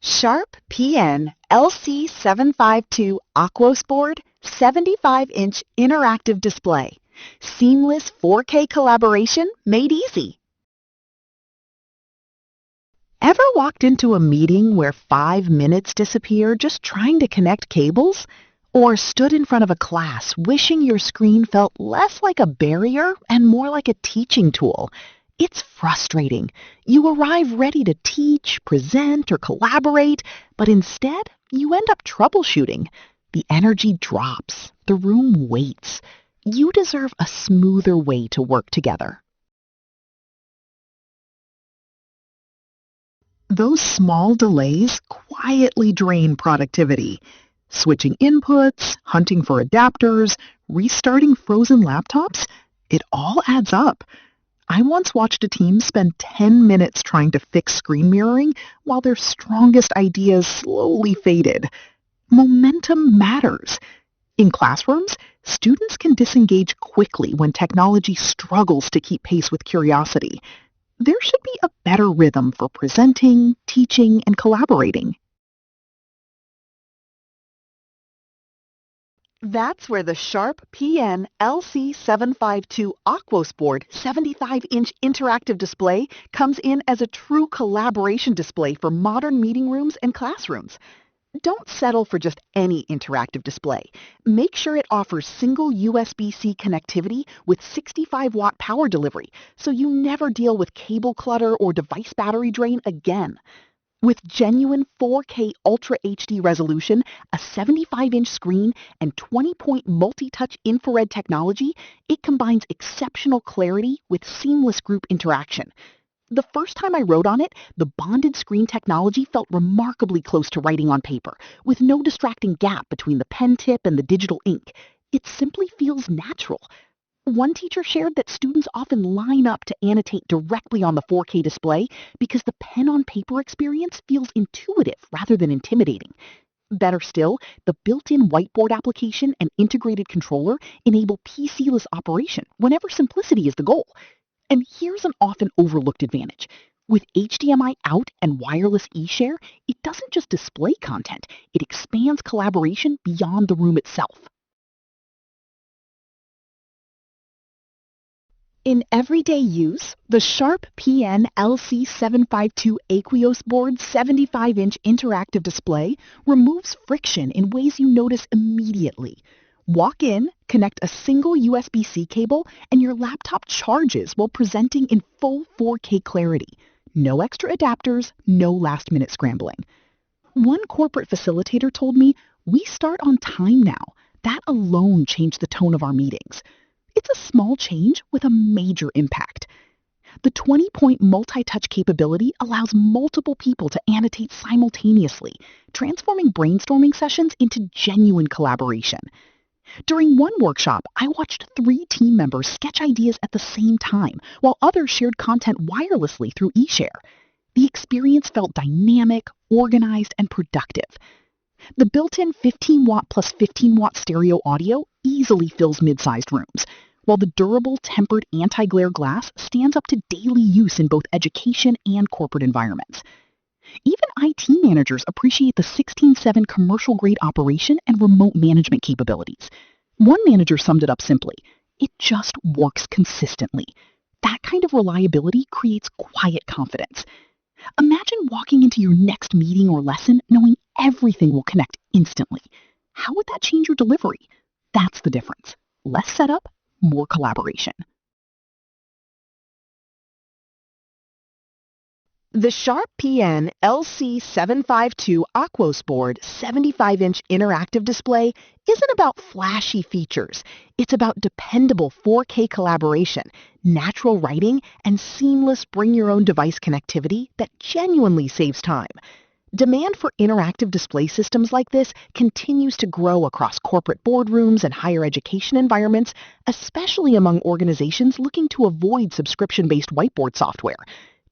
Sharp PN-LC752 AQUOS board, 75-inch interactive display. Seamless 4K collaboration made easy. Ever walked into a meeting where 5 minutes disappeared just trying to connect cables? Or stood in front of a class wishing your screen felt less like a barrier and more like a teaching tool? It's frustrating. You arrive ready to teach, present, or collaborate, but instead you end up troubleshooting. The energy drops. The room waits. You deserve a smoother way to work together. Those small delays quietly drain productivity. Switching inputs, hunting for adapters, restarting frozen laptops, it all adds up. I once watched a team spend 10 minutes trying to fix screen mirroring while their strongest ideas slowly faded. Momentum matters. In classrooms, students can disengage quickly when technology struggles to keep pace with curiosity. There should be a better rhythm for presenting, teaching, and collaborating. That's where the Sharp PN-LC752 AQUOS board 75-inch interactive display comes in as a true collaboration display for modern meeting rooms and classrooms. Don't settle for just any interactive display. Make sure it offers single USB-C connectivity with 65-watt power delivery, so you never deal with cable clutter or device battery drain again. With genuine 4K Ultra HD resolution, a 75-inch screen, and 20-point multi-touch infrared technology, it combines exceptional clarity with seamless group interaction. The first time I wrote on it, the bonded screen technology felt remarkably close to writing on paper, with no distracting gap between the pen tip and the digital ink. It simply feels natural. One teacher shared that students often line up to annotate directly on the 4K display because the pen-on-paper experience feels intuitive rather than intimidating. Better still, the built-in whiteboard application and integrated controller enable PC-less operation whenever simplicity is the goal. And here's an often overlooked advantage. With HDMI out and wireless eShare, it doesn't just display content, it expands collaboration beyond the room itself. In everyday use, the Sharp PN-LC752 AQUOS board's 75-inch interactive display removes friction in ways you notice immediately. Walk in, connect a single USB-C cable, and your laptop charges while presenting in full 4K clarity. No extra adapters, no last-minute scrambling. One corporate facilitator told me, "We start on time now." That alone changed the tone of our meetings. It's a small change with a major impact. The 20-point multi-touch capability allows multiple people to annotate simultaneously, transforming brainstorming sessions into genuine collaboration. During one workshop, I watched 3 team members sketch ideas at the same time, while others shared content wirelessly through eShare. The experience felt dynamic, organized, and productive. The built-in 15-watt plus 15-watt stereo audio easily fills mid-sized rooms, while the durable tempered anti-glare glass stands up to daily use in both education and corporate environments. Even IT managers appreciate the 16:7 commercial-grade operation and remote management capabilities. One manager summed it up simply: it just works consistently. That kind of reliability creates quiet confidence. Imagine walking into your next meeting or lesson knowing everything will connect instantly. How would that change your delivery? That's the difference. Less setup, more collaboration. The Sharp PN-LC752 AQUOS board 75-inch interactive display isn't about flashy features. It's about dependable 4K collaboration, natural writing, and seamless bring-your-own-device connectivity that genuinely saves time. Demand for interactive display systems like this continues to grow across corporate boardrooms and higher education environments, especially among organizations looking to avoid subscription-based whiteboard software.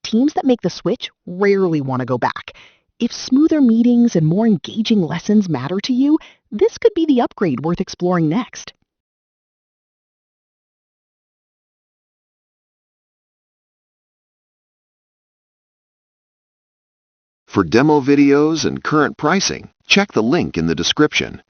Teams that make the switch rarely want to go back. If smoother meetings and more engaging lessons matter to you, this could be the upgrade worth exploring next. For demo videos and current pricing, check the link in the description.